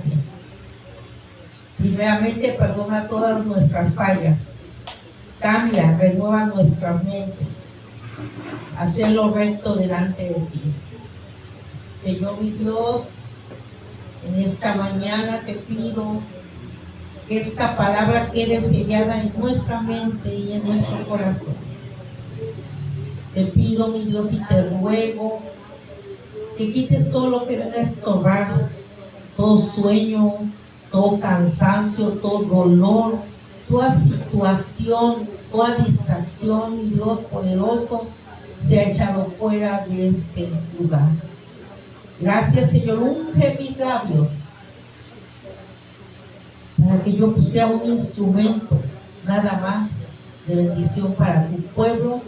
gracia. Primeramente, perdona todas nuestras fallas. Cambia, renueva nuestras mentes. Hacer lo recto delante de ti. Señor mi Dios, en esta mañana te pido que esta palabra quede sellada en nuestra mente y en nuestro corazón. Te pido, mi Dios, y te ruego que quites todo lo que venga a estorbar, todo sueño, todo cansancio, todo dolor, toda situación, toda distracción, mi Dios poderoso, sea echado fuera de este lugar. Gracias, Señor, unge mis labios para que yo sea un instrumento nada más de bendición para tu pueblo,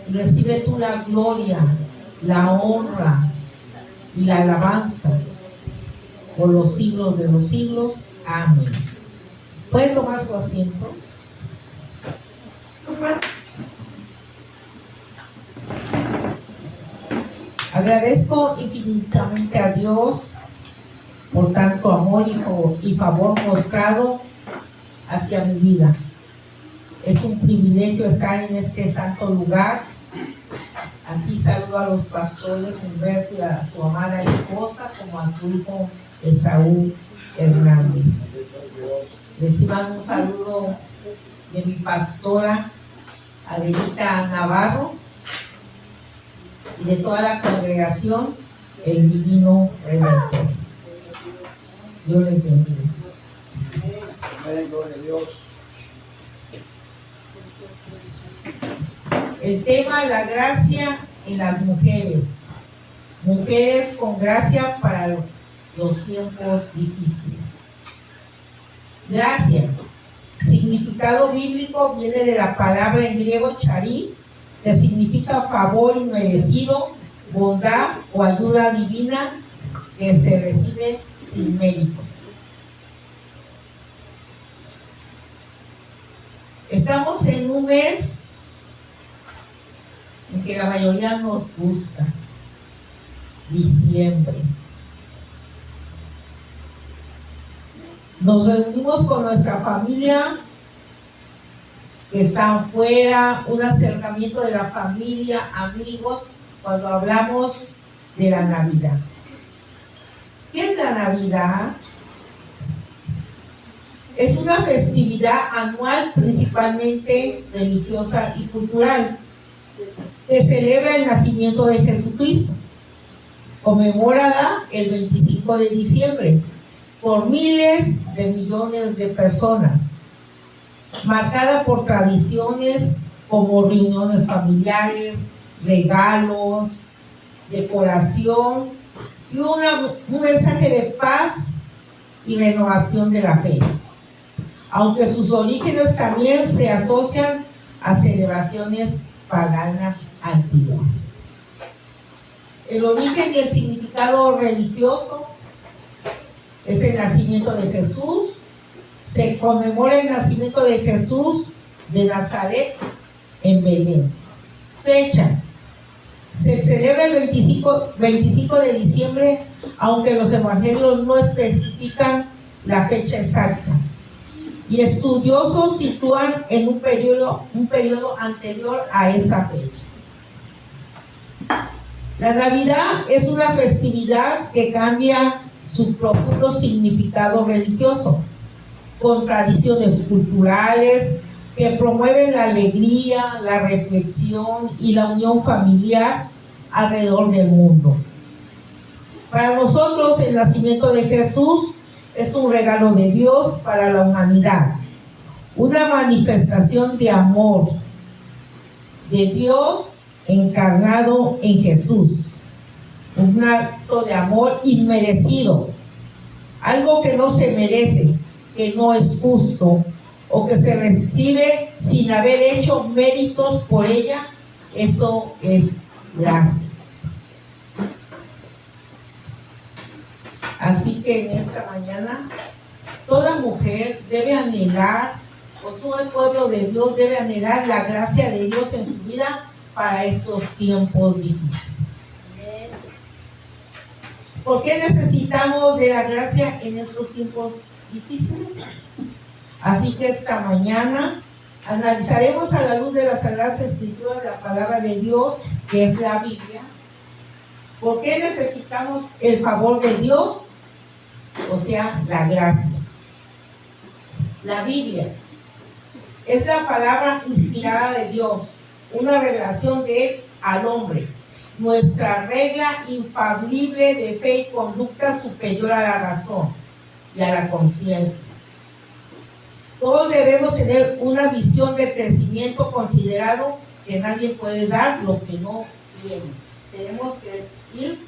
y recibe tú la gloria, la honra y la alabanza por los siglos de los siglos. Amén. ¿Pueden tomar su asiento? Agradezco infinitamente a Dios por tanto amor y favor mostrado hacia mi vida. Es un privilegio estar en este santo lugar. Así saludo a los pastores Humberto y a su amada esposa, como a su hijo Esaú Hernández. Reciban un saludo de mi pastora Adelita Navarro y de toda la congregación, el Divino Redentor. Dios les bendiga. Amén, gloria a Dios. El tema, la gracia en las mujeres. Mujeres con gracia para los tiempos difíciles. Gracia. Significado bíblico viene de la palabra en griego charis, que significa favor inmerecido, bondad o ayuda divina que se recibe sin mérito. Estamos en un mes en que la mayoría nos gusta, diciembre. Nos reunimos con nuestra familia que están fuera, un acercamiento de la familia, amigos, cuando hablamos de la Navidad. ¿Qué es la Navidad? Es una festividad anual, principalmente religiosa y cultural, que celebra el nacimiento de Jesucristo, conmemorada el 25 de diciembre por miles de millones de personas, marcada por tradiciones como reuniones familiares, regalos, decoración y un mensaje de paz y renovación de la fe, aunque sus orígenes también se asocian a celebraciones paganas antiguas. El origen y el significado religioso es el nacimiento de Jesús. Se conmemora el nacimiento de Jesús de Nazaret en Belén. Fecha: se celebra el 25 de diciembre, aunque los evangelios no especifican la fecha exacta, y estudiosos sitúan en un periodo anterior a esa fecha. La Navidad es una festividad que cambia su profundo significado religioso, con tradiciones culturales que promueven la alegría, la reflexión y la unión familiar alrededor del mundo. Para nosotros, el nacimiento de Jesús es un regalo de Dios para la humanidad, una manifestación de amor de Dios encarnado en Jesús, un acto de amor inmerecido, algo que no se merece, que no es justo o que se recibe sin haber hecho méritos por ella. Eso es gracia. Así que en esta mañana toda mujer debe anhelar, o todo el pueblo de Dios debe anhelar la gracia de Dios en su vida para estos tiempos difíciles. ¿Por qué necesitamos de la gracia en estos tiempos difíciles? Así que esta mañana analizaremos a la luz de las Sagradas Escrituras la palabra de Dios, que es la Biblia. ¿Por qué necesitamos el favor de Dios? O sea, la gracia. La Biblia es la palabra inspirada de Dios, una revelación de Él al hombre, nuestra regla infalible de fe y conducta superior a la razón y a la conciencia. Todos debemos tener una visión de crecimiento considerado que nadie puede dar lo que no tiene. Tenemos que ir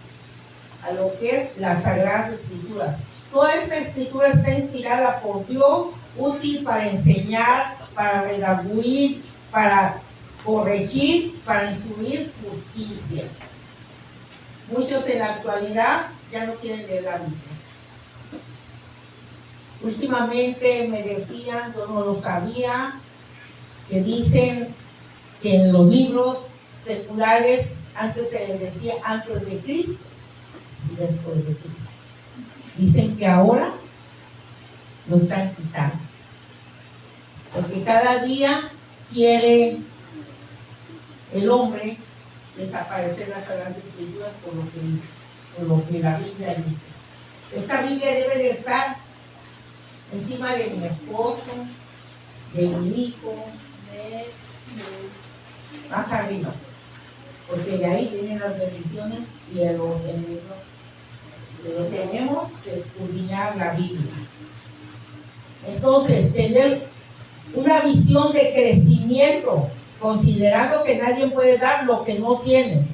a lo que es las Sagradas Escrituras. Toda esta escritura está inspirada por Dios, útil para enseñar, para redarguir, para corregir, para instruir justicia. Muchos en la actualidad ya no quieren leer la Biblia. Últimamente me decían, yo no lo sabía, que dicen que en los libros seculares antes se les decía antes de Cristo y después de Cristo. Dicen que ahora lo están quitando, porque cada día quiere el hombre desaparecer las Sagradas Escrituras por lo que la Biblia dice. Esta Biblia debe de estar encima de mi esposo, de mi hijo, más arriba, porque de ahí vienen las bendiciones y el orden de Dios. Pero tenemos que escudriñar la Biblia. Entonces, tener una visión de crecimiento, considerando que nadie puede dar lo que no tiene.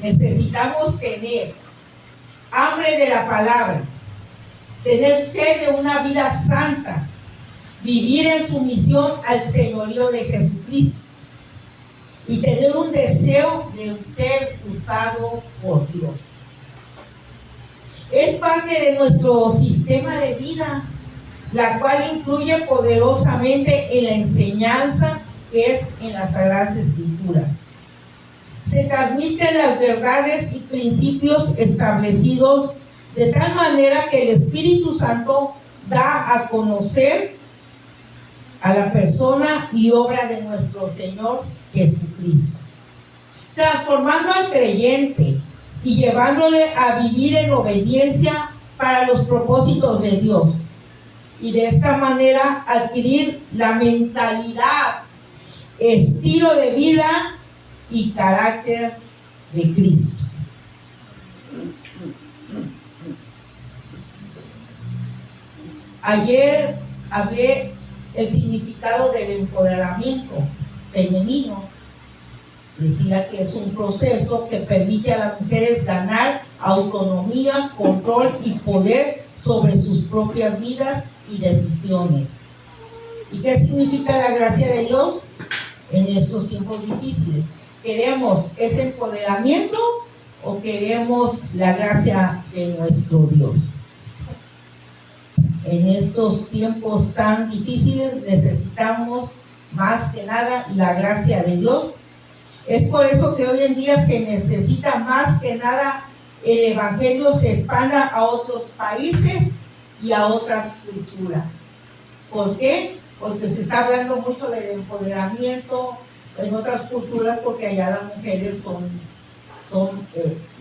Necesitamos tener hambre de la palabra, tener sed de una vida santa, vivir en sumisión al señorío de Jesucristo y tener un deseo de ser usado por Dios. Es parte de nuestro sistema de vida, la cual influye poderosamente en la enseñanza que es en las Sagradas Escrituras. Se transmiten las verdades y principios establecidos de tal manera que el Espíritu Santo da a conocer a la persona y obra de nuestro Señor Jesucristo, transformando al creyente y llevándole a vivir en obediencia para los propósitos de Dios, y de esta manera adquirir la mentalidad, estilo de vida y carácter de Cristo. Ayer hablé el significado del empoderamiento femenino. Decía que es un proceso que permite a las mujeres ganar autonomía, control y poder sobre sus propias vidas y decisiones. ¿Y qué significa la gracia de Dios en estos tiempos difíciles? ¿Queremos ese empoderamiento o queremos la gracia de nuestro Dios? En estos tiempos tan difíciles necesitamos más que nada la gracia de Dios. Es por eso que hoy en día se necesita más que nada el Evangelio se expanda a otros países y a otras culturas. ¿Por qué? Porque se está hablando mucho del empoderamiento en otras culturas, porque allá las mujeres son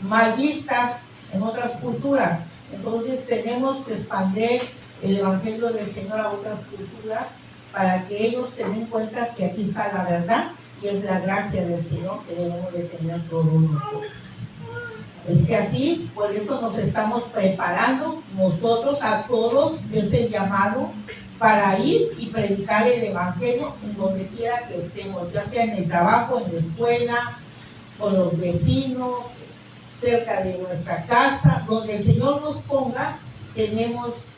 mal vistas en otras culturas. Entonces tenemos que expandir el Evangelio del Señor a otras culturas para que ellos se den cuenta que aquí está la verdad y es la gracia del Señor que debemos de tener todos nosotros. Es que así, por eso nos estamos preparando nosotros a todos, es el llamado para ir y predicar el Evangelio en donde quiera que estemos, ya sea en el trabajo, en la escuela, con los vecinos, cerca de nuestra casa, donde el Señor nos ponga, tenemos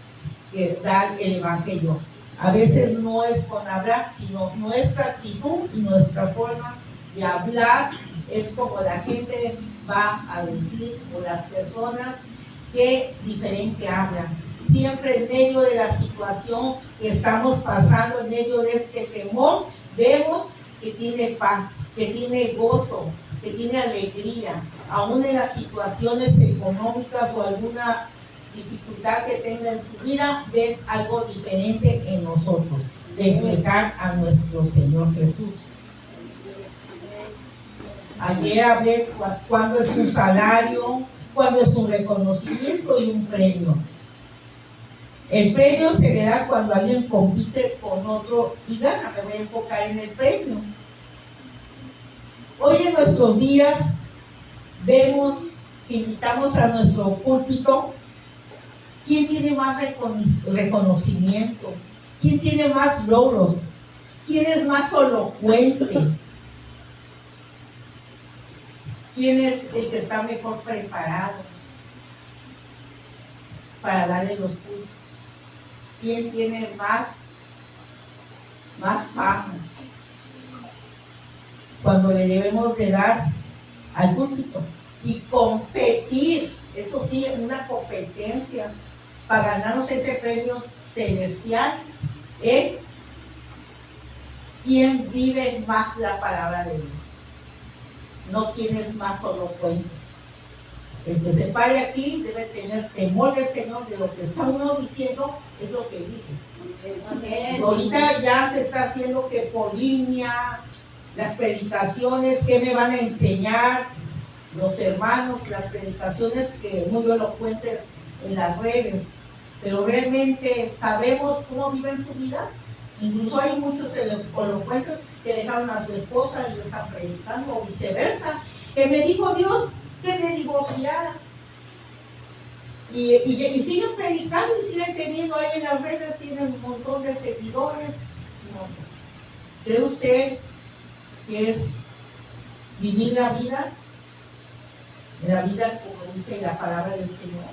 que dar el Evangelio. A veces no es con hablar, sino nuestra actitud y nuestra forma de hablar es como la gente va a decir, o las personas que diferente hablan. Siempre en medio de la situación que estamos pasando, en medio de este temor, vemos que tiene paz, que tiene gozo, que tiene alegría. aún en las situaciones económicas o alguna dificultad que tenga en su vida, ven algo diferente en nosotros, reflejar a nuestro Señor Jesús. Ayer hablé cuándo es un salario, cuándo es un reconocimiento y un premio. El premio se le da cuando alguien compite con otro y gana. Me voy a enfocar en el premio. Hoy en nuestros días vemos, invitamos a nuestro púlpito, ¿quién tiene más reconocimiento? ¿Quién tiene más logros? ¿Quién es más elocuente? ¿Quién es el que está mejor preparado para darle los púlpitos? ¿Quién tiene más fama? Cuando le debemos de dar al púlpito y competir, eso sí, una competencia para ganarnos ese premio celestial, es quién vive más la palabra de Dios, no quién es más elocuente. El que se pare aquí debe tener temor del Señor, de lo que está uno diciendo es lo que vive. Ahorita ya se está haciendo que por línea, las predicaciones que me van a enseñar los hermanos, las predicaciones que muy elocuentes en las redes, pero realmente sabemos cómo viven su vida. Incluso hay muchos elocuentes que dejaron a su esposa y están predicando, o viceversa, que me dijo Dios que me divorciara, y siguen predicando y siguen teniendo ahí en las redes, tienen un montón de seguidores. No. ¿Cree usted que es vivir la vida como dice la palabra del Señor?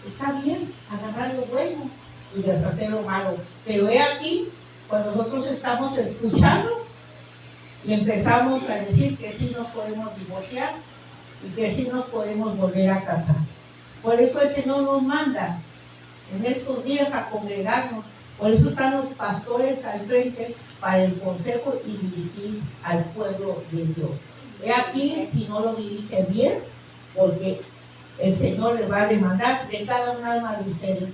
Está bien agarrar lo bueno y deshacer lo malo, pero he aquí, cuando nosotros estamos escuchando y empezamos a decir que sí nos podemos divorciar y que sí nos podemos volver a casar. Por eso el Señor nos manda en estos días a congregarnos. Por eso están los pastores al frente para el consejo y dirigir al pueblo de Dios. He aquí, si no lo dirige bien, porque el Señor les va a demandar de cada un alma de ustedes.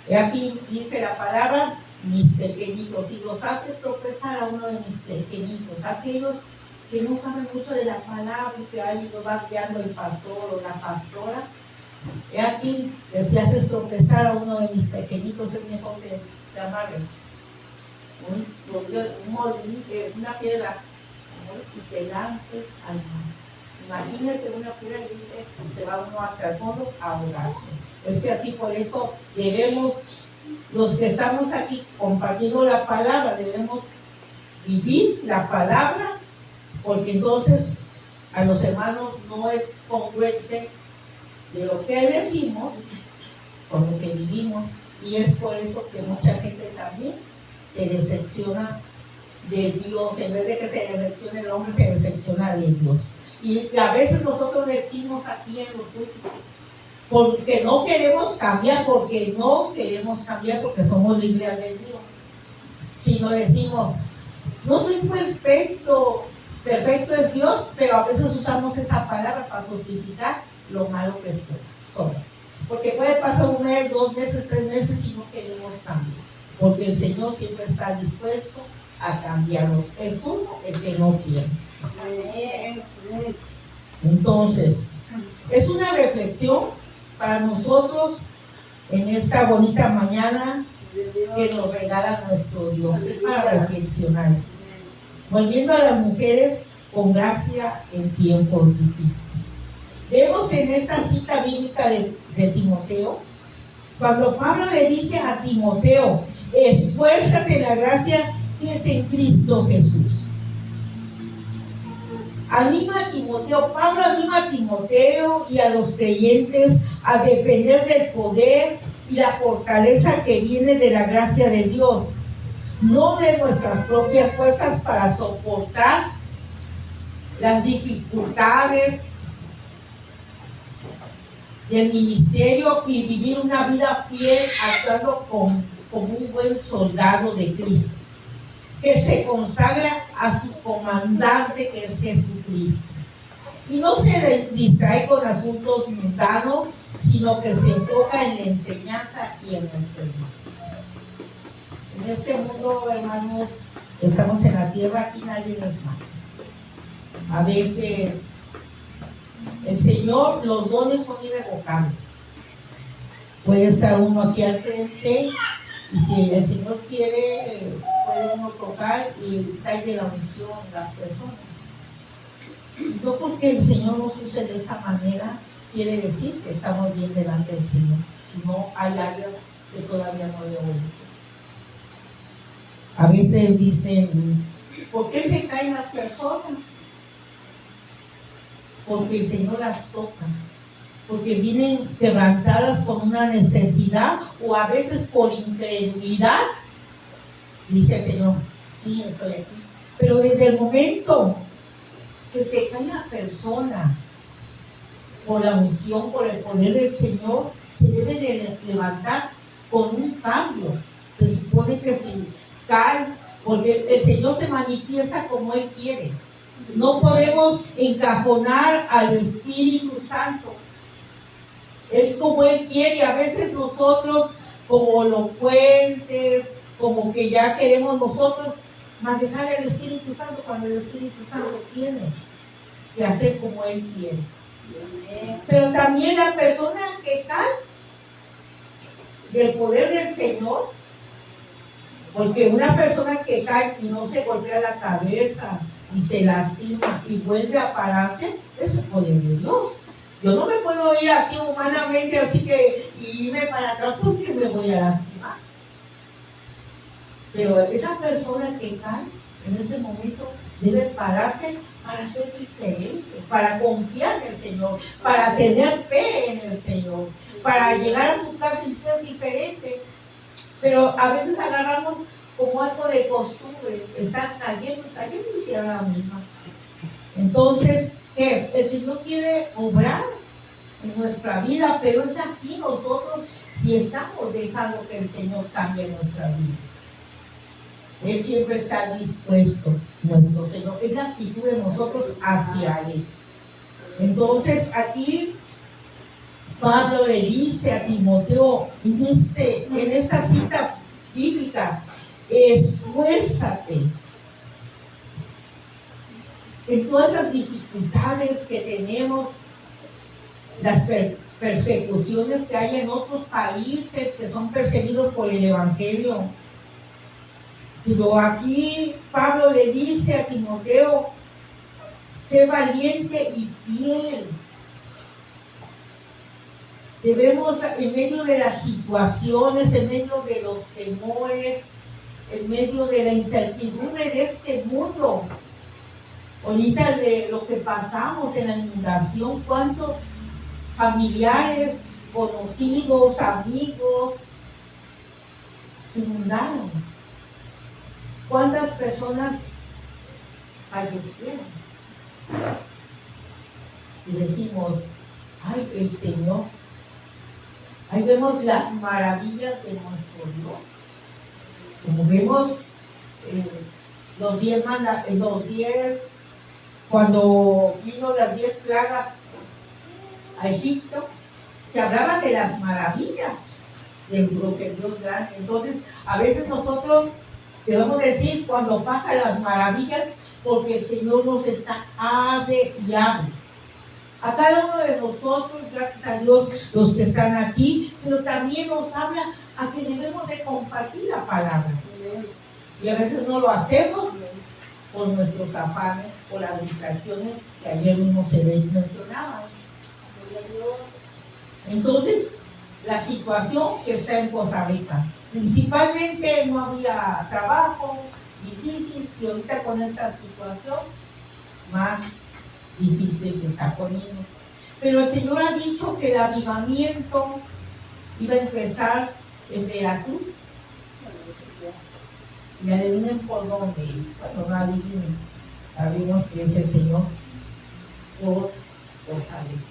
He aquí, dice la palabra, mis pequeñitos, y los haces tropezar a uno de mis pequeñitos, aquellos que no saben mucho de la palabra y que ahí lo va guiando el pastor o la pastora. He aquí, que si haces tropezar a uno de mis pequeñitos, es mejor que te amarres una piedra y te lances al mar. Imagínense una piedra y dice, se va uno hasta el fondo a ahogarse. Es que así, por eso debemos, los que estamos aquí compartiendo la palabra, debemos vivir la palabra, porque entonces a los hermanos no es congruente de lo que decimos con lo que vivimos, y es por eso que mucha gente también se decepciona de Dios. En vez de que se decepcione el hombre, se decepciona de Dios. Y a veces nosotros decimos aquí en los grupos, porque no queremos cambiar, porque somos libre albedrío, sino decimos, no soy perfecto, perfecto es Dios, pero a veces usamos esa palabra para justificar lo malo que somos. Porque puede pasar un mes, 2 meses, 3 meses y no queremos cambiar, porque el Señor siempre está dispuesto a cambiarnos. Es uno el que no quiere. Entonces, es una reflexión para nosotros en esta bonita mañana que nos regala nuestro Dios. Es para reflexionar. Volviendo a las mujeres con gracia en tiempos difíciles. Vemos en esta cita bíblica de Timoteo, cuando Pablo le dice a Timoteo, esfuérzate en la gracia que es en Cristo Jesús. Anima a Timoteo, Pablo anima a Timoteo y a los creyentes a depender del poder y la fortaleza que viene de la gracia de Dios, no de nuestras propias fuerzas para soportar las dificultades del ministerio y vivir una vida fiel, actuando como un buen soldado de Cristo, que se consagra a su comandante, que es Jesucristo. y no se distrae con asuntos mundanos, sino que se enfoca en la enseñanza y en el servicio. En este mundo, hermanos, estamos en la tierra, aquí nadie es más. A veces el Señor, los dones son irrevocables. Puede estar uno aquí al frente y si el Señor quiere, puede uno tocar y cae de la unción las personas. Y no porque el Señor nos use de esa manera, quiere decir que estamos bien delante del Señor, sino hay áreas que todavía no le obedecen. A veces dicen, ¿por qué se caen las personas? Porque el Señor las toca, porque vienen quebrantadas con una necesidad o a veces por incredulidad. Dice el Señor, sí, estoy aquí. Pero desde el momento que se cae la persona por la unción, por el poder del Señor, se debe de levantar con un cambio. Se supone que se cae porque el Señor se manifiesta como Él quiere. No podemos encajonar al Espíritu Santo. Es como Él quiere. A veces nosotros, como elocuentes, como que ya queremos nosotros manejar al Espíritu Santo, cuando el Espíritu Santo tiene que hacer como Él quiere. Pero también la persona que cae del poder del Señor, porque una persona que cae y no se golpea la cabeza y se lastima y vuelve a pararse, es el poder de Dios. Yo no me puedo ir así humanamente, así que irme para atrás porque me voy a lastimar. Pero esa persona que cae en ese momento debe pararse para ser diferente, para confiar en el Señor, para tener fe en el Señor, para llegar a su casa y ser diferente. Pero a veces agarramos como algo de costumbre, estar cayendo y se haga la misma. Entonces, ¿qué es? El Señor quiere obrar en nuestra vida, pero es aquí nosotros si estamos dejando que el Señor cambie nuestra vida. Él siempre está dispuesto, nuestro Señor. Es la actitud de nosotros hacia Él. Entonces, aquí Pablo le dice a Timoteo en esta cita bíblica, esfuérzate en todas esas dificultades que tenemos, las persecuciones que hay en otros países que son perseguidos por el Evangelio. Pero aquí Pablo le dice a Timoteo, sé valiente y fiel. Debemos, en medio de las situaciones, en medio de los temores, en medio de la incertidumbre de este mundo, ahorita de lo que pasamos en la inundación, cuántos familiares, conocidos, amigos se inundaron, cuántas personas fallecieron. Y decimos, ay, el Señor. Ahí vemos las maravillas de nuestro Dios. Como vemos los 10, cuando vino las 10 plagas a Egipto, se hablaba de las maravillas de lo que Dios da. Entonces, a veces nosotros debemos decir cuando pasan las maravillas, porque el Señor nos está hable y hable. A cada uno de nosotros, gracias a Dios, los que están aquí, pero también nos habla a que debemos de compartir la palabra. Y a veces no lo hacemos por nuestros afanes, por las distracciones que ayer mismo se mencionaban. Entonces, la situación que está en Costa Rica, principalmente no había trabajo, difícil, y ahorita con esta situación, más difícil se está poniendo. Pero el Señor ha dicho que el avivamiento iba a empezar en Veracruz. Y adivinen por dónde. Bueno, no adivinen. Sabemos que es el Señor por Costa Rica.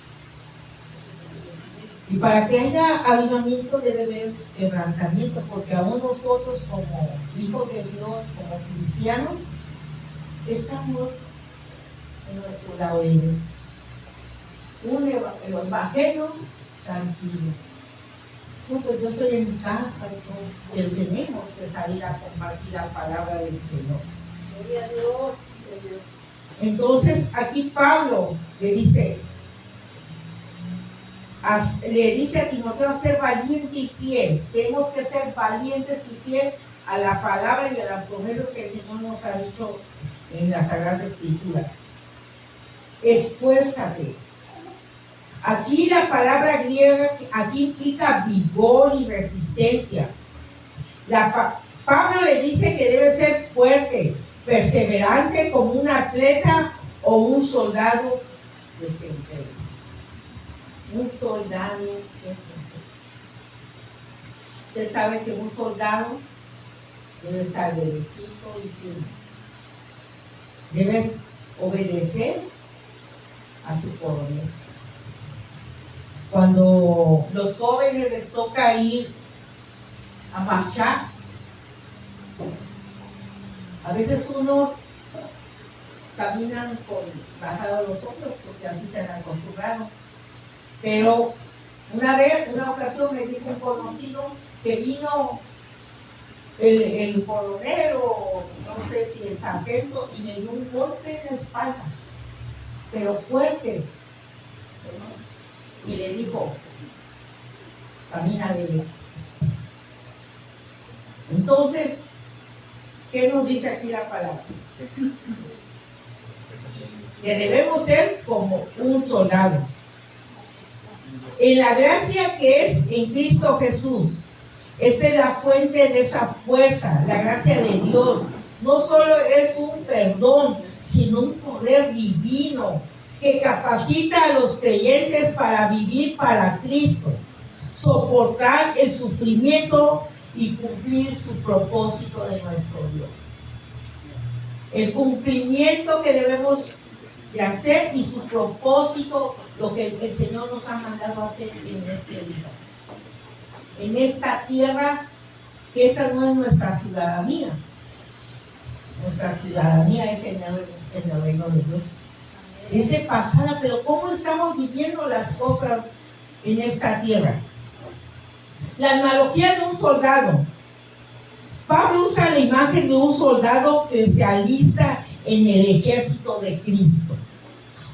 Y para que haya avivamiento debe haber quebrantamiento, porque aún nosotros como hijos de Dios, como cristianos, estamos en nuestros laureles. el evangelio tranquilo. No, pues yo estoy en mi casa y todo, pero tenemos que salir a compartir la palabra del Señor. Gloria a Dios. Entonces aquí Pablo le dice a Timoteo a ser valiente y fiel. Tenemos que ser valientes y fiel a la palabra y a las promesas que el Señor nos ha dicho en las Sagradas Escrituras. Esfuérzate. Aquí la palabra griega aquí implica vigor y resistencia. Pablo le dice que debe ser fuerte, perseverante como un atleta o un soldado que se entrega. Un soldado que se entrega. Usted sabe que un soldado debe estar derechito y firme. Debes obedecer a su coronel. Cuando los jóvenes les toca ir a marchar, a veces unos caminan con bajados los hombros porque así se han acostumbrado. Pero una ocasión me dijo un conocido que vino el coronel o no sé si el sargento y me dio un golpe en la espalda, pero fuerte. Y le dijo, camina derecho. Entonces, ¿qué nos dice aquí la palabra? Que debemos ser como un soldado. En la gracia que es en Cristo Jesús, esta es la fuente de esa fuerza, la gracia de Dios. No solo es un perdón, sino un poder divino que capacita a los creyentes para vivir para Cristo, soportar el sufrimiento y cumplir su propósito de nuestro Dios. El cumplimiento que debemos de hacer y su propósito, lo que el Señor nos ha mandado a hacer en este día. En esta tierra, que esa no es nuestra ciudadanía. Nuestra ciudadanía es en el reino de Dios. Es pasada, pero ¿cómo estamos viviendo las cosas en esta tierra? La analogía de un soldado. Pablo usa la imagen de un soldado que se alista en el ejército de Cristo.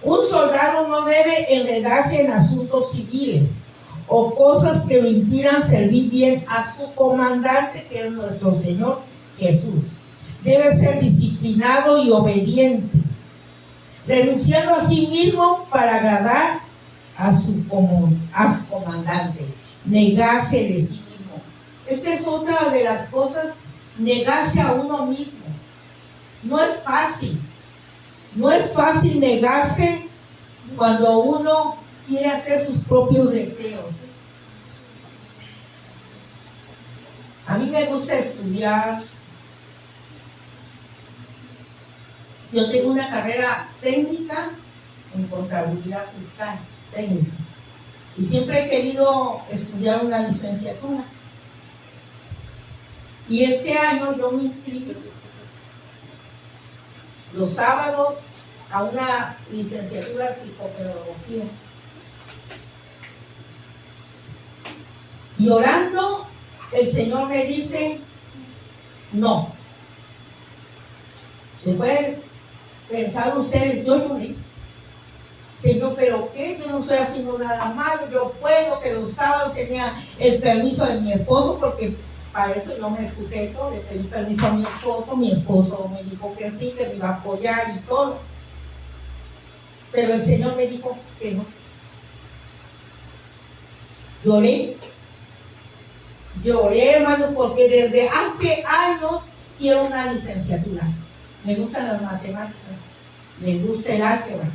Un soldado no debe enredarse en asuntos civiles o cosas que lo impidan servir bien a su comandante, que es nuestro Señor Jesús. Debe ser disciplinado y obediente, renunciando a sí mismo para agradar a su comandante, negarse de sí mismo. Esta es otra de las cosas, negarse a uno mismo. No es fácil. No es fácil negarse cuando uno quiere hacer sus propios deseos. A mí me gusta estudiar. Yo tengo una carrera técnica en contabilidad fiscal, técnica. Y siempre he querido estudiar una licenciatura. Y este año yo me inscribí los sábados a una licenciatura en psicopedagogía. Y orando, el Señor me dice, no. Se pueden pensar ustedes, yo lloré. Señor, ¿pero qué? Yo no estoy haciendo nada malo, yo puedo, que los sábados tenía el permiso de mi esposo, porque para eso yo me sujeto, le pedí permiso a mi esposo me dijo que sí, que me iba a apoyar y todo. Pero el Señor me dijo que no. Lloré, hermanos, porque desde hace años quiero una licenciatura. Me gustan las matemáticas, me gusta el álgebra.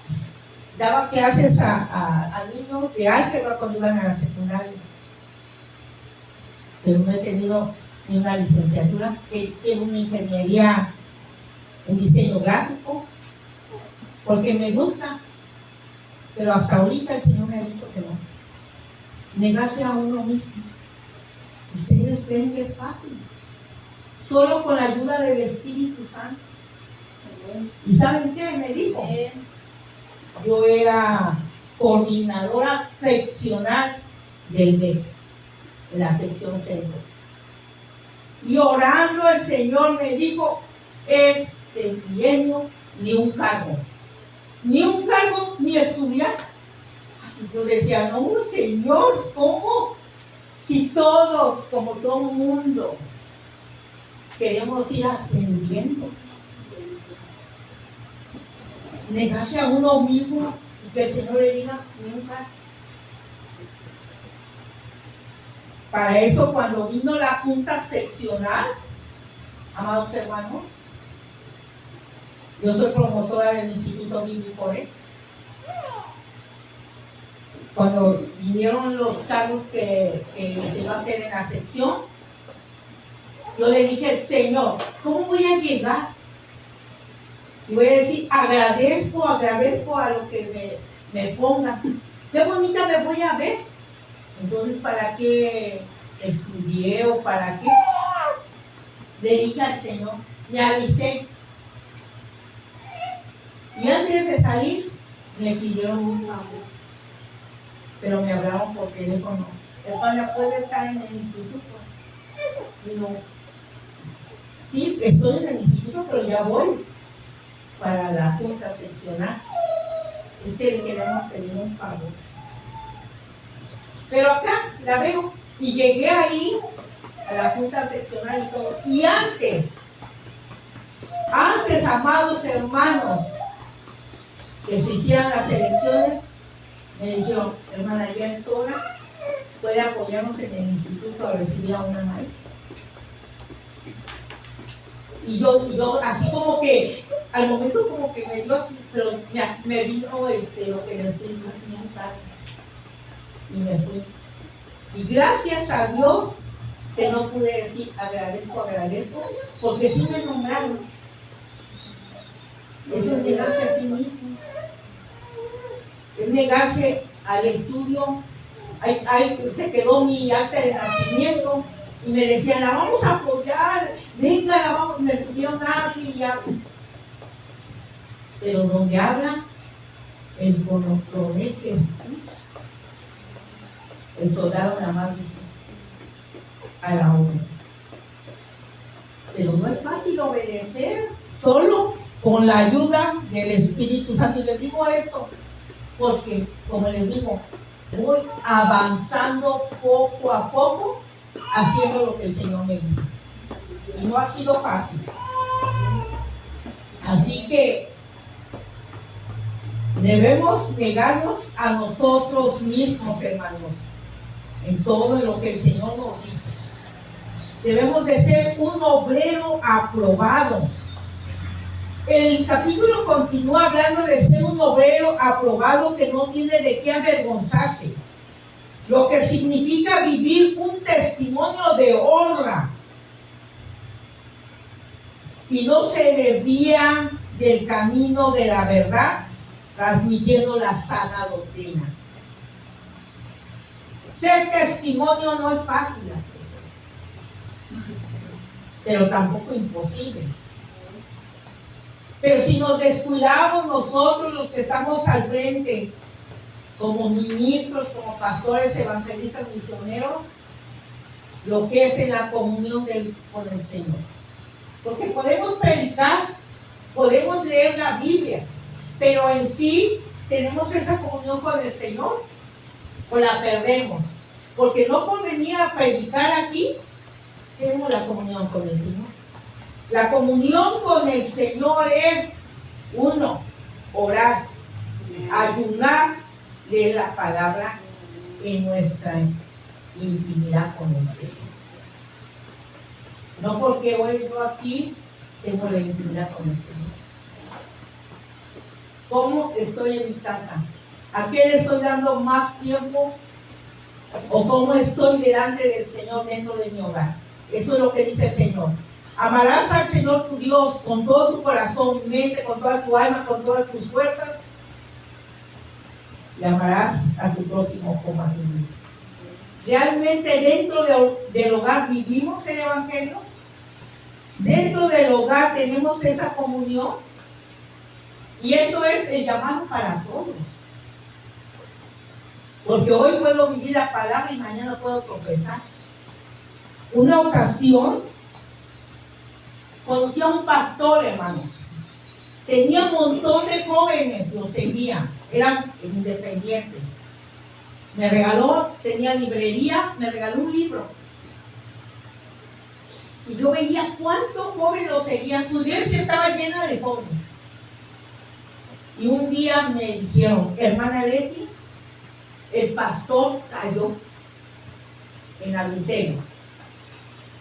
Pues, daba clases a niños de álgebra cuando iban a la secundaria. Pero no he tenido ni una licenciatura, quiero una ingeniería en diseño gráfico, porque me gusta. Pero hasta ahorita el Señor me ha dicho que no. Negarse a uno mismo. ¿Ustedes creen que es fácil? Solo con la ayuda del Espíritu Santo. ¿Y saben qué? Me dijo, yo era coordinadora seccional del DEC, en la sección centro. Y orando el Señor me dijo, este bienio ni un cargo, ni estudiar. Así yo decía, no, Señor, ¿cómo? Si todos, como todo mundo, queremos ir ascendiendo. Negarse a uno mismo y que el Señor le diga, nunca. Para eso, cuando vino la junta seccional, amados hermanos, yo soy promotora del Instituto Bíblico Coré. Cuando vinieron los cargos que se iba a hacer en la sección, yo le dije, Señor, ¿cómo voy a llegar? Y voy a decir, agradezco a lo que me pongan. Qué bonita me voy a ver. Entonces, ¿para qué estudié o para qué? Le dije al Señor, me avisé. Y antes de salir, me pidieron un favor. Pero me hablaron por teléfono. Hermana, ¿puede estar en el instituto? Digo, sí, estoy en el instituto, pero ya voy para la junta seccional. Es que le queremos pedir un favor. Pero acá la veo y llegué ahí a la junta seccional y todo. Y antes, amados hermanos, que se hicieran las elecciones, me dijeron, hermana, ya es hora, puede apoyarnos en el instituto a recibir a una maestra. Y yo así como que, al momento como que me dio así, pero me vino lo que me Espíritu Santo y me fui. Y gracias a Dios que no pude decir agradezco, porque sí me nombraron. Eso es negarse a sí mismo. Es negarse al estudio. Ahí se quedó mi acta de nacimiento y me decían, la vamos a apoyar, venga, la vamos, me subieron a y ya. Pero donde habla el conocer Jesús, el soldado nada más dice, a la obra. Pero no es fácil obedecer, solo con la ayuda del Espíritu Santo. Y les digo esto, porque, como les digo, voy avanzando poco a poco, haciendo lo que el Señor me dice. Y no ha sido fácil. Así que debemos negarnos a nosotros mismos, hermanos, en todo lo que el Señor nos dice. Debemos de ser un obrero aprobado. El capítulo continúa hablando de ser un obrero aprobado que no tiene de qué avergonzarse, lo que significa vivir un testimonio de honra y no se desvía del camino de la verdad, transmitiendo la sana doctrina. Ser testimonio no es fácil, pero tampoco imposible. Pero si nos descuidamos nosotros, los que estamos al frente, como ministros, como pastores, evangelistas, misioneros, lo que es en la comunión con el Señor. Porque podemos predicar, podemos leer la Biblia, pero en sí tenemos esa comunión con el Señor o la perdemos. Porque no por venir a predicar aquí, tenemos la comunión con el Señor. La comunión con el Señor es, uno, orar, ayunar, leer la palabra en nuestra intimidad con el Señor. No porque hoy yo aquí tengo la intimidad con el Señor. ¿Cómo estoy en mi casa? ¿A qué le estoy dando más tiempo? ¿O cómo estoy delante del Señor dentro de mi hogar? Eso es lo que dice el Señor. Amarás al Señor tu Dios con todo tu corazón, mente, con toda tu alma, con todas tus fuerzas. Y amarás a tu prójimo como a ti mismo. ¿Realmente dentro del hogar vivimos el Evangelio? ¿Dentro del hogar tenemos esa comunión? Y eso es el llamado para todos. Porque hoy puedo vivir la palabra y mañana puedo tropezar. Una ocasión conocí a un pastor, hermanos. Tenía un montón de jóvenes, lo seguían, eran independientes. Me regaló, tenía librería, me regaló un libro. Y yo veía cuántos jóvenes lo seguían. Su iglesia estaba llena de jóvenes. Y un día me dijeron, hermana Leti, el pastor cayó en adulterio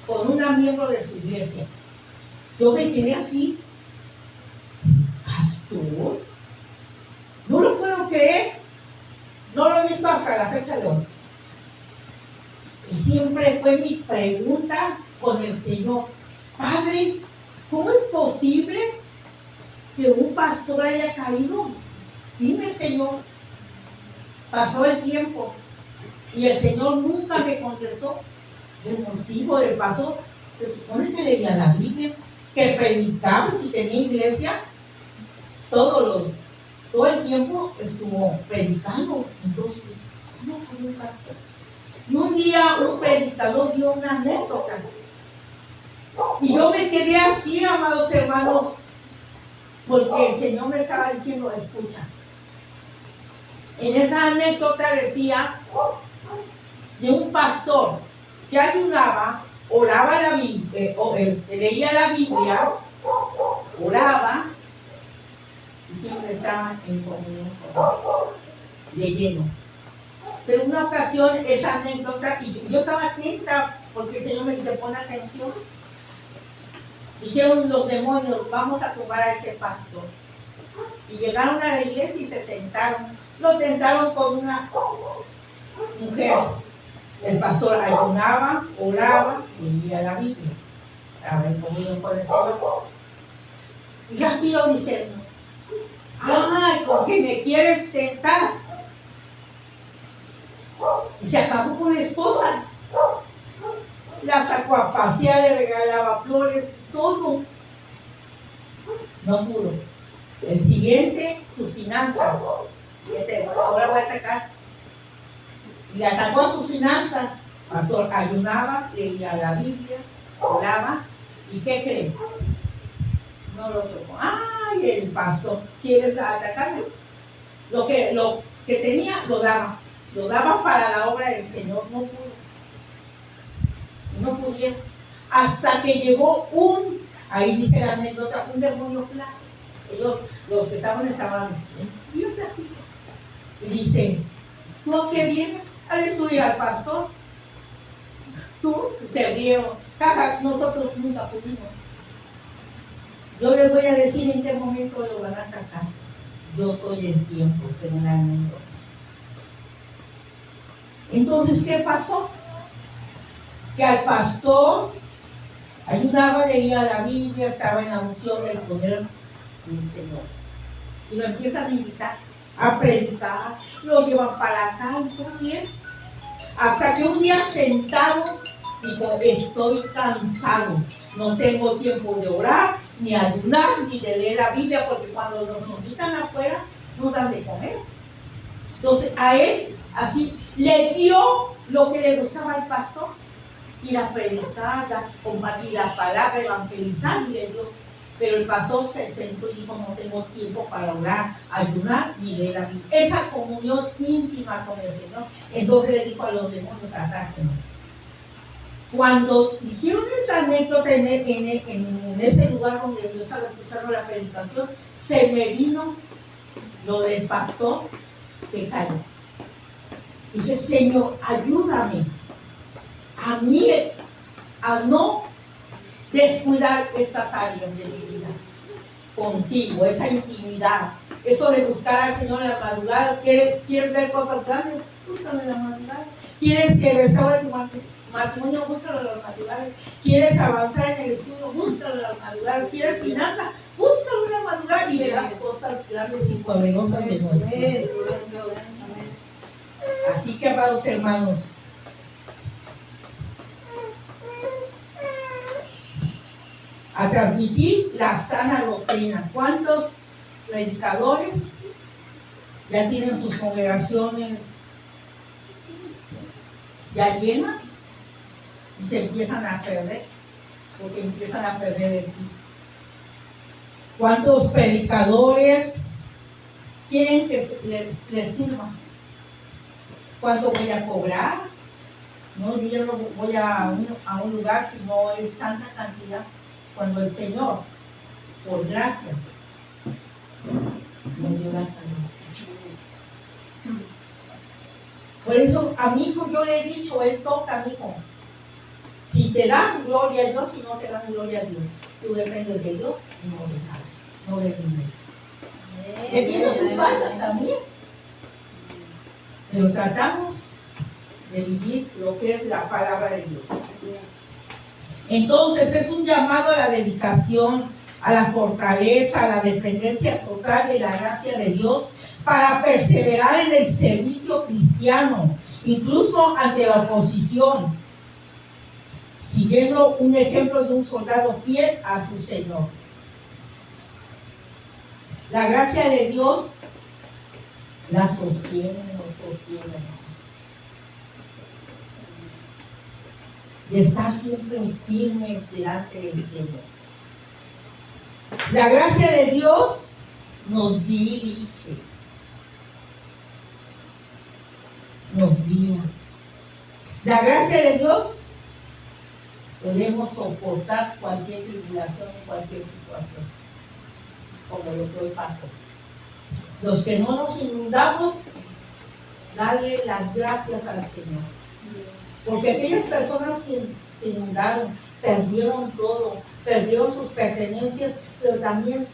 con una miembro de su iglesia. Yo me quedé así. ¿Pastor? No lo puedo creer. No lo he visto hasta la fecha de hoy. Y siempre fue mi pregunta con el Señor: Padre, ¿cómo es posible que un pastor haya caído? Dime, Señor. Pasó el tiempo y el Señor nunca me contestó el motivo del pastor. Se supone que leía la Biblia, que predicaba, si tenía iglesia, todo el tiempo estuvo predicando. Entonces, ¿cómo fue un pastor? Y un día un predicador dio una anécdota. Y yo me quedé así, amados hermanos, porque el Señor me estaba diciendo: escucha. En esa anécdota decía de un pastor que ayunaba, oraba la Biblia, leía la Biblia, oraba y siempre estaba en comunión con Dios, leyendo. Pero una ocasión, esa anécdota, y yo estaba atenta porque el Señor me dice: pon atención. Dijeron los demonios: vamos a tomar a ese pastor. Y llegaron a la iglesia y se sentaron. Lo tentaron con una mujer. El pastor ayunaba, oraba, leía la Biblia. Estaba en comunión con el Señor. Y rápido dicen: ¡ay, con que me quieres tentar! Y se acabó con la esposa. La sacó a pasear, le regalaba flores, todo. No pudo. El siguiente, sus finanzas. Ahora voy a atacar. Y le atacó a sus finanzas. Pastor ayunaba, leía la Biblia, oraba. ¿Y qué cree? No lo tocó. ¡Ay, el pastor! ¿Quieres atacarme? Lo que tenía, lo daba. Lo daba para la obra del Señor. No pudo. No pudieron. Hasta que llegó ahí dice la anécdota, un demonio flaco. Ellos, los que estaban bien flaquitos. Y dice: ¿tú a qué vienes? A destruir al pastor. Tú se rieron. Jaja, nosotros nunca pudimos. Yo les voy a decir en qué momento lo van a atacar. Yo soy el tiempo, según la anécdota. Entonces, ¿qué pasó? Que al pastor ayudaba, leía la Biblia, estaba en la unción del poder del Señor. Y lo empiezan a invitar a predicar, lo llevan para acá y todo bien. Hasta que un día sentado dijo: estoy cansado, no tengo tiempo de orar, ni ayunar, ni de leer la Biblia, porque cuando nos invitan afuera nos dan de comer. Entonces a él así le dio lo que le gustaba al pastor: ir a predicar, compartir la palabra, evangelizar, y le dio. Pero el pastor se sentó y dijo: no tengo tiempo para orar, ayunar ni leer la Biblia. Esa comunión íntima con el Señor. Entonces le dijo a los demonios: atáquenlo. Cuando dijeron esa anécdota en ese lugar donde yo estaba escuchando la predicación, se me vino lo del pastor que cayó. Dije: Señor, ayúdame a mí a no descuidar esas áreas de mi vida contigo, esa intimidad, eso de buscar al Señor en la madrugada. ¿Quieres ver cosas grandes? Búscalo en la madrugada. ¿Quieres que restaure tu matrimonio? Búscalo en las madrugadas. ¿Quieres avanzar en el estudio? Búscalo en las madrugadas. ¿Quieres finanza? Búscalo en la madrugada y verás cosas grandes y poderosas de nuestro Dios. Así que, amados hermanos, a transmitir la sana doctrina. ¿Cuántos predicadores ya tienen sus congregaciones ya llenas y se empiezan a perder, porque empiezan a perder el piso. ¿Cuántos predicadores quieren que les sirva? ¿Cuánto voy a cobrar? No, yo ya no voy a un lugar si no es tanta cantidad, cuando el Señor, por gracia, nos dio la salvación. Por eso a mi hijo yo le he dicho, él toca a mi hijo. Si te dan gloria a Dios, si no te dan gloria a Dios, tú dependes de Dios y no de nada, no de dinero. Que tiene sus fallas también, pero tratamos de vivir lo que es la palabra de Dios. Entonces es un llamado a la dedicación, a la fortaleza, a la dependencia total de la gracia de Dios para perseverar en el servicio cristiano, incluso ante la oposición, siguiendo un ejemplo de un soldado fiel a su Señor. La gracia de Dios la sostiene, nos sostiene, hermanos. De estar siempre firmes delante del Señor. La gracia de Dios nos dirige, nos guía. La gracia de Dios podemos soportar cualquier tribulación y cualquier situación, como lo que hoy pasó. Los que no nos inundamos, darle las gracias al Señor. Porque aquellas personas que se inundaron, perdieron todo, perdieron sus pertenencias, pero también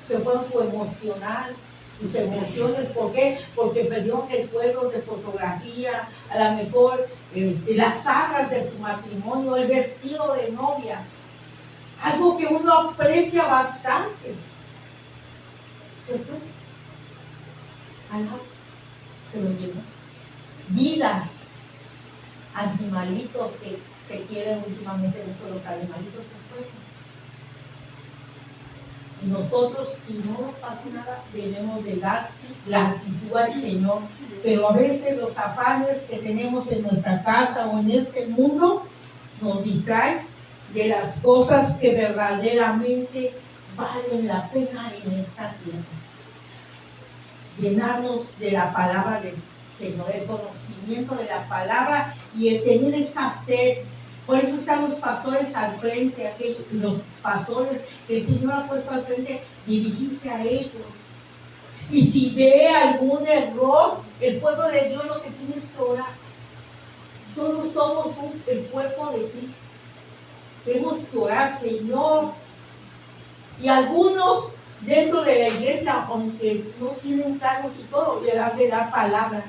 se fueron su emocional, sus emociones. ¿Por qué? Porque perdieron recuerdos de fotografía, a lo mejor las arras de su matrimonio, el vestido de novia, algo que uno aprecia bastante. Se fue. Se lo llevó. Vidas, animalitos que se quieren últimamente mucho, los animalitos se fueron. Y nosotros, si no nos pasa nada, debemos de dar gratitud al Señor. Pero a veces los afanes que tenemos en nuestra casa o en este mundo nos distraen de las cosas que verdaderamente valen la pena en esta tierra. Llenarnos de la palabra del Señor, el conocimiento de la palabra y el tener esa sed. Por eso están los pastores al frente, los pastores que el Señor ha puesto al frente, dirigirse a ellos. Y si ve algún error, el pueblo de Dios lo que tiene es que orar. Todos somos el cuerpo de Cristo. Tenemos que orar, Señor. Y algunos dentro de la iglesia, aunque no tienen cargos y todo, le dan de dar palabra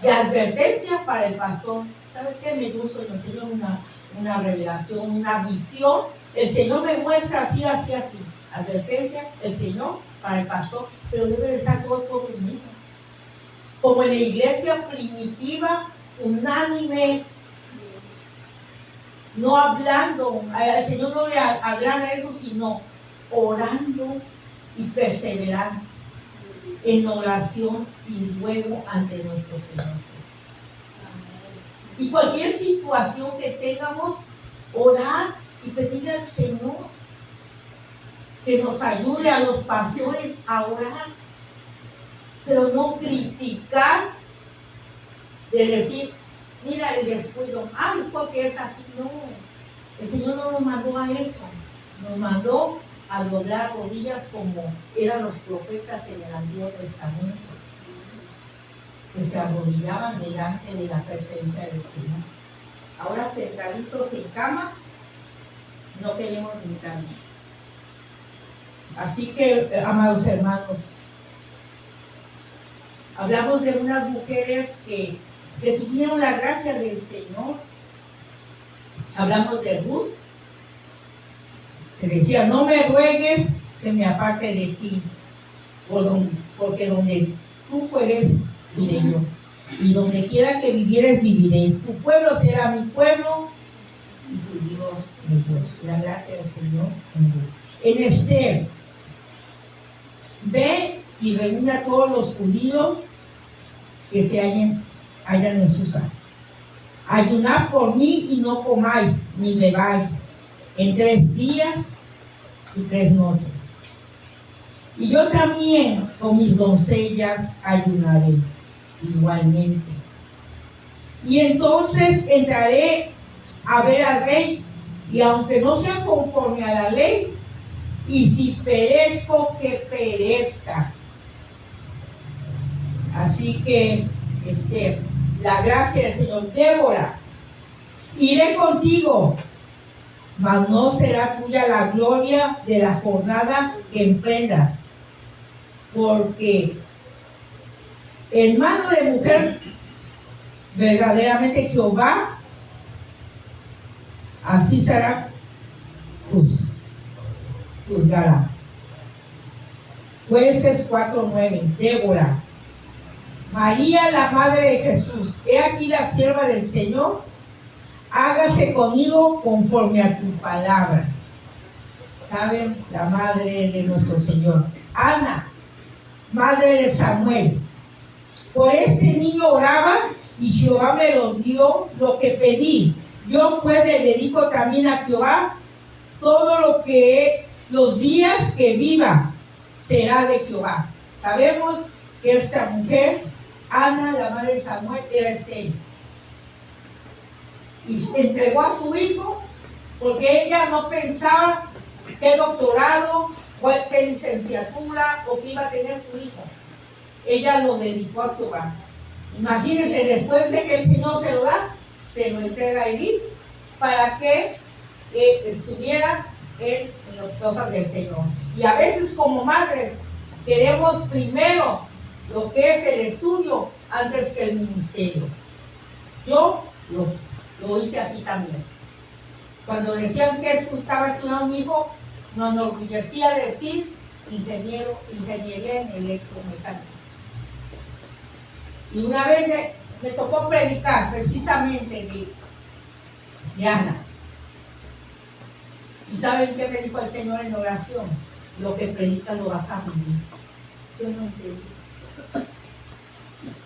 de advertencia para el pastor. ¿Sabe qué? Me dio el Señor una revelación, una visión. El Señor me muestra así, así, así. Advertencia, el Señor para el pastor, pero debe de estar todo por mí. Como en la iglesia primitiva, unánimes, no hablando. Al Señor no le agrada eso, sino orando y perseverando en oración y ruego ante nuestro Señor Jesús. Y cualquier situación que tengamos, orar y pedirle al Señor que nos ayude a los pastores a orar, pero no criticar, de decir, mira el descuido, es porque es así. No, el Señor no nos mandó a eso, nos mandó a doblar rodillas como eran los profetas en el Antiguo Testamento, que se arrodillaban delante de la presencia del Señor. Ahora sentaditos en cama, no queremos limitarnos. Así que, amados hermanos, hablamos de unas mujeres que tuvieron la gracia del Señor. Hablamos de Ruth, que decía, no me ruegues que me aparte de ti, porque donde tú fueres, iré yo, y donde quiera que vivieres, viviré. Tu pueblo será mi pueblo, y tu Dios, mi Dios. La gracia del Señor en Esther. ve y reúne a todos los judíos que se hallan en Susa. Ayunad por mí y no comáis ni bebáis en 3 días y 3 noches. Y yo también con mis doncellas ayunaré igualmente. Y entonces entraré a ver al rey, y aunque no sea conforme a la ley, y si perezco, que perezca. Así que, Esther, la gracia del Señor. Débora, iré contigo, mas no será tuya la gloria de la jornada que emprendas, porque en mano de mujer verdaderamente Jehová así será, juzgará. Jueces 4:9. Débora, María, la madre de Jesús, he aquí la sierva del Señor, hágase conmigo conforme a tu palabra. ¿Saben? La madre de nuestro Señor. Ana, madre de Samuel, por este niño oraba y Jehová me lo dio lo que pedí. Yo pues le dedico también a Jehová todo lo que los días que viva será de Jehová. Sabemos que esta mujer, Ana, la madre de Samuel, era estéril. Y entregó a su hijo porque ella no pensaba qué doctorado, qué licenciatura o que iba a tener su hijo. Ella lo dedicó a Jehová. Imagínense, después de que el Señor se lo da, se lo entrega a Eli para que estuviera en las cosas del Señor. Y a veces como madres queremos primero lo que es el estudio antes que el ministerio. Yo lo hice así también. Cuando decían que estaba estudiando mi hijo, me enorgullecía decir ingeniería en electromecánica. Y una vez me tocó predicar precisamente de Ana. ¿Y saben qué me dijo el Señor en oración? Lo que predicas lo vas a vivir. Yo no entendí.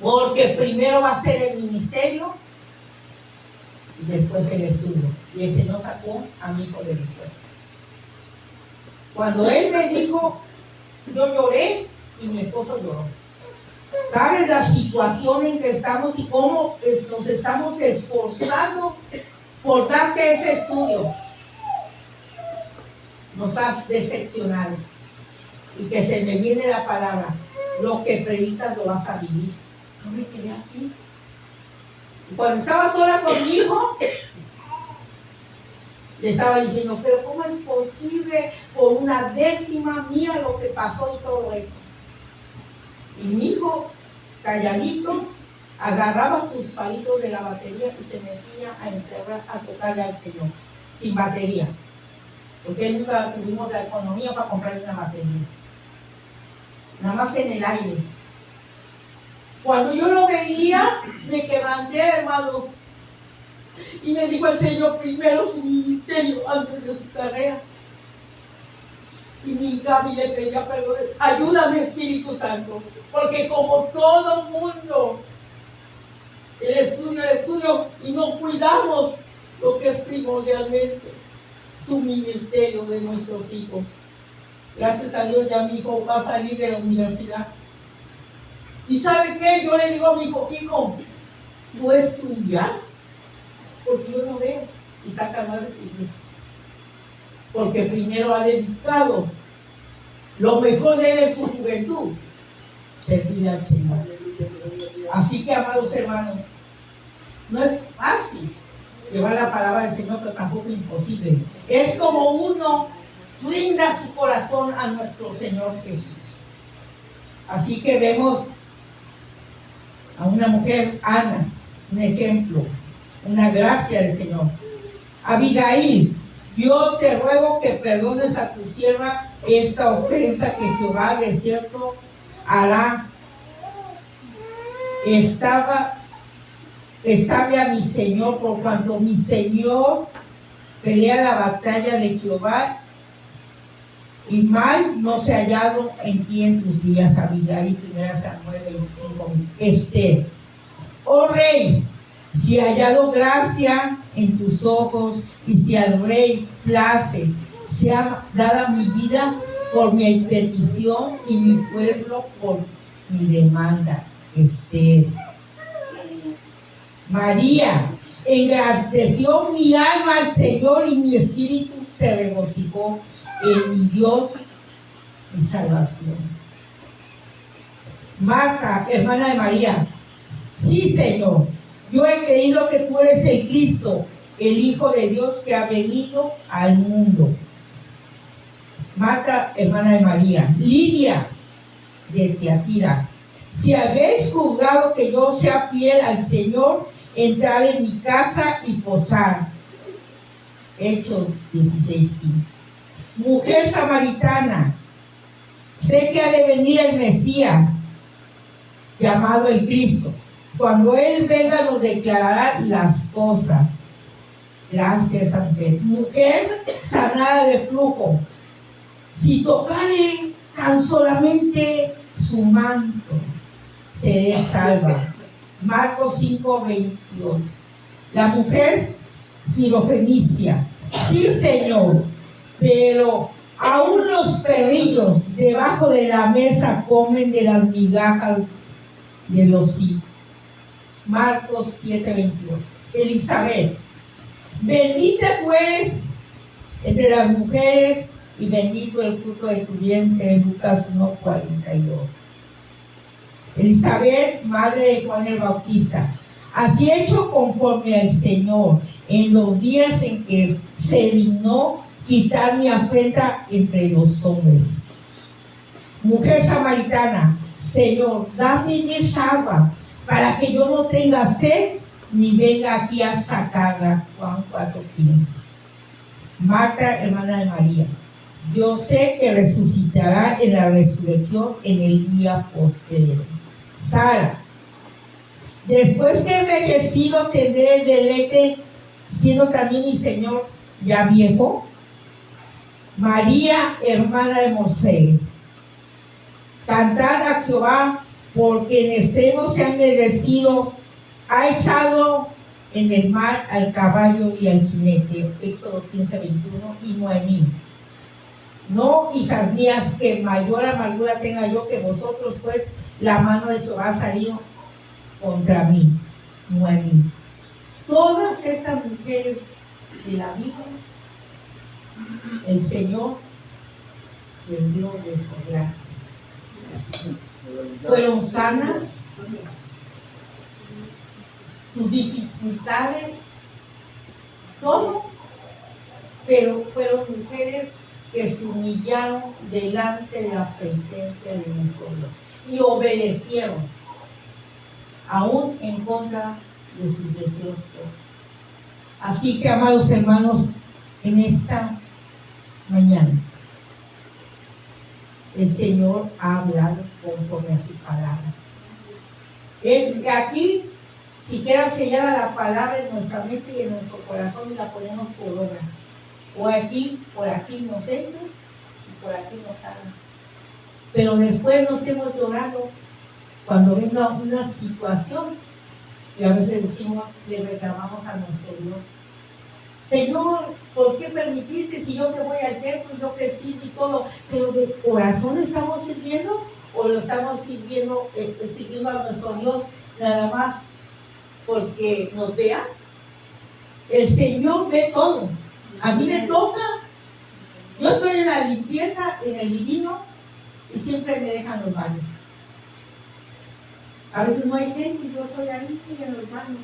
Porque primero va a ser el ministerio y después el estudio. Y el Señor sacó a mi hijo de la escuela. Cuando él me dijo, yo lloré y mi esposo lloró. ¿Sabes la situación en que estamos y cómo nos estamos esforzando por darte ese estudio? Nos has decepcionado. Y que se me viene la palabra, lo que predicas lo vas a vivir. Yo me quedé así. Y cuando estaba sola con mi hijo, le estaba diciendo, pero ¿cómo es posible por una décima? Mira lo que pasó y todo eso. Y mi hijo, calladito, agarraba sus palitos de la batería y se metía a encerrar, a tocarle al Señor, sin batería. Porque nunca tuvimos la economía para comprarle una batería. Nada más en el aire. Cuando yo lo veía, me quebranté, hermanos. Y me dijo el Señor, primero su ministerio antes de su carrera. Y mi Gaby le pedía perdón. Ayúdame, Espíritu Santo. Porque como todo mundo, el estudio, y no cuidamos lo que es primordialmente su ministerio de nuestros hijos. Gracias a Dios ya mi hijo va a salir de la universidad. ¿Y sabe qué? Yo le digo a mi hijo, ¿tú estudias? Porque yo no veo. Y saca 9 siglos. Porque primero ha dedicado lo mejor de él en su juventud, servir al Señor. Así que, amados hermanos, no es fácil llevar la palabra del Señor, pero tampoco imposible. Es como uno brinda su corazón a nuestro Señor Jesús. Así que vemos a una mujer, Ana, un ejemplo, una gracia del Señor. Abigail, yo te ruego que perdones a tu sierva esta ofensa que Jehová de cierto hará. Estable a mi Señor, por cuanto mi Señor pelea la batalla de Jehová y mal no se ha hallado en ti en tus días, Abigail. 1 Samuel 25. Esther. Oh rey, si he hallado gracia en tus ojos, y si al rey place, sea dada mi vida por mi petición y mi pueblo por mi demanda. Esther. María, engrandeció mi alma al Señor, y mi espíritu se regocijó en mi Dios, mi salvación. Marta, hermana de María. Sí, Señor, yo he creído que tú eres el Cristo, el Hijo de Dios que ha venido al mundo. Marta, hermana de María. Lidia, de Tiatira. Si habéis juzgado que yo sea fiel al Señor, entrar en mi casa y posar. Hechos 16:15. Mujer samaritana, sé que ha de venir el Mesías, llamado el Cristo. Cuando Él venga nos declarará las cosas. Gracias a mujer. Mujer sanada de flujo, si tocare tan solamente su manto, seré salva. Marcos 5:28. La mujer sirofenicia. Sí, Señor, pero aún los perrillos debajo de la mesa comen de las migajas de los hijos. Marcos 7:22. Elizabeth, bendita tú eres entre las mujeres, y bendito el fruto de tu vientre. Lucas 1:42. Elizabeth, madre de Juan el Bautista, así hecho conforme al Señor en los días en que se dignó quitar mi afrenta entre los hombres. Mujer samaritana, Señor, dame de esa agua para que yo no tenga sed ni venga aquí a sacarla. Juan 4:15. Marta, hermana de María, yo sé que resucitará en la resurrección en el día postrero. Sara, después que he envejecido tendré el deleite, siendo también mi Señor ya viejo. María, hermana de Moisés, cantad a Jehová, porque en extremo se ha engrandecido, ha echado en el mar al caballo y al jinete. Éxodo 15:21. Y Noemí, no, hijas mías, que mayor amargura tenga yo que vosotros, pues la mano de Jehová ha salido contra mí. Noemí. Todas estas mujeres de la Biblia, el Señor les dio de su gracia. Fueron sanas, sus dificultades, todo, pero fueron mujeres que se humillaron delante de la presencia de nuestro Dios y obedecieron, aún en contra de sus deseos propios. Así que, amados hermanos, en esta mañana el Señor ha hablado conforme a su palabra. Es que aquí, si queda sellada la palabra en nuestra mente y en nuestro corazón, y la ponemos por obra. O aquí, por aquí nos entra y por aquí nos salga. Pero después no estemos llorando cuando venga una situación, y a veces decimos, le reclamamos a nuestro Dios: Señor, ¿por qué permitiste si yo que voy al templo y yo que sirvo y todo? Pero de corazón estamos sirviendo, o lo estamos sirviendo a nuestro Dios nada más porque nos vea. El Señor ve todo. A mí me toca, yo estoy en la limpieza, en el divino, y siempre me dejan los baños. A veces no hay gente y yo estoy ahí en los baños.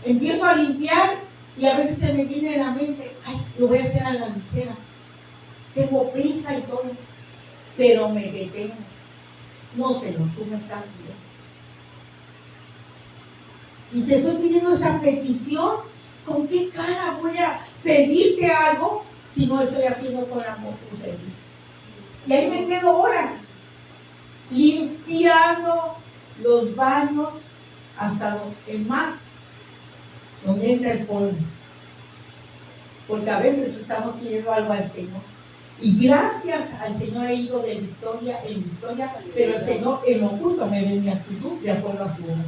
Empiezo a limpiar y a veces se me viene en la mente: ay, lo voy a hacer a la ligera, tengo prisa y todo, pero me detengo. No, Señor, tú me estás viendo. Y te estoy pidiendo esta petición. ¿Con qué cara voy a pedirte algo si no estoy haciendo con amor tu servicio? Y ahí me quedo horas limpiando los baños hasta el más donde entra el polvo. porque a veces estamos pidiendo algo al Señor. Y gracias al Señor he ido de victoria en victoria, pero el Señor en lo oculto me ve mi actitud de acuerdo a su obra.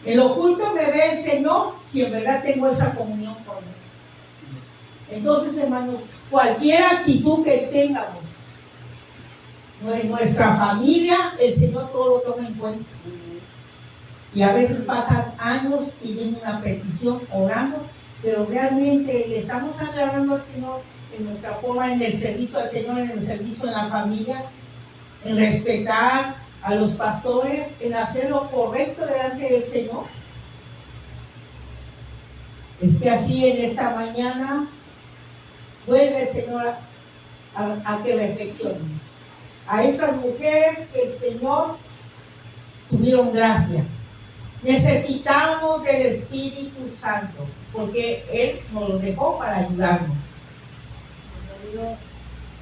En lo oculto me ve el Señor si en verdad tengo esa comunión con Él. Entonces, hermanos, cualquier actitud que tengamos en nuestra familia, el Señor todo lo toma en cuenta. Y a veces pasan años pidiendo una petición, orando, pero realmente le estamos agradando al Señor en nuestra forma, en el servicio al Señor, en el servicio en la familia, en respetar a los pastores, en hacer lo correcto delante del Señor. Es que así en esta mañana vuelve el Señor a que reflexionemos. A esas mujeres que el Señor tuvieron gracia. Necesitamos del Espíritu Santo, porque Él nos lo dejó para ayudarnos.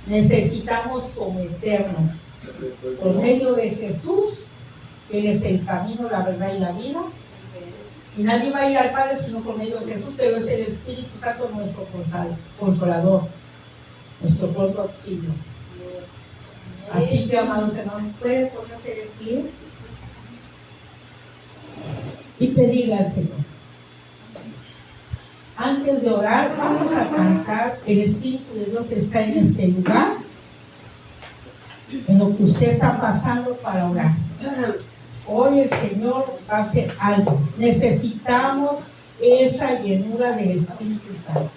Necesitamos someternos por medio de Jesús, que Él es el camino, la verdad y la vida. Y nadie va a ir al Padre sino por medio de Jesús, pero es el Espíritu Santo nuestro consolador, nuestro pronto auxilio. Así que, amados hermanos, pueden ponerse de pie y pedirle al Señor. Antes de orar, vamos a cantar. El Espíritu de Dios está en este lugar, en lo que usted está pasando para orar. Hoy el Señor va a hacer algo. Necesitamos esa llenura del Espíritu Santo.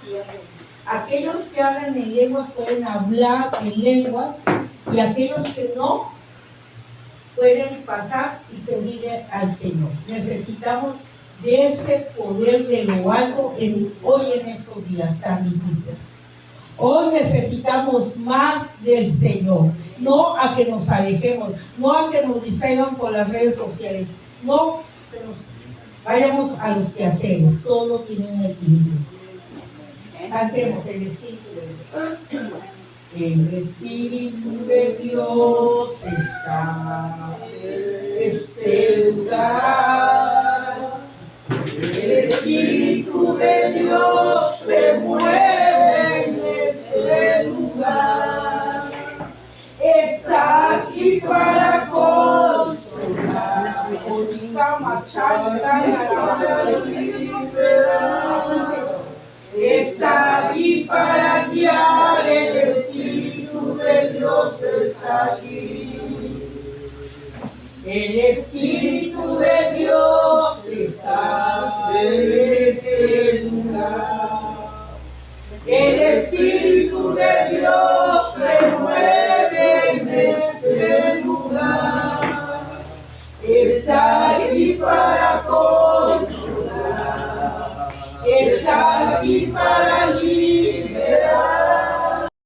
Aquellos que hablan en lenguas pueden hablar en lenguas, y aquellos que no pueden pasar y pedirle al Señor. Necesitamos de ese poder de lo alto hoy en estos días tan difíciles. Hoy necesitamos más del Señor, no a que nos alejemos, no a que nos distraigan por las redes sociales, no que nos vayamos a los quehaceres. Todo tiene un equilibrio. Cantemos el Espíritu de Dios. El Espíritu de Dios está en este lugar. El Espíritu de Dios se mueve en este lugar. Está aquí para consolar. Está aquí para guiar, el Espíritu de Dios está aquí. El Espíritu de Dios está en este lugar. El Espíritu de Dios se mueve en este lugar. Está aquí para consolar. Está aquí para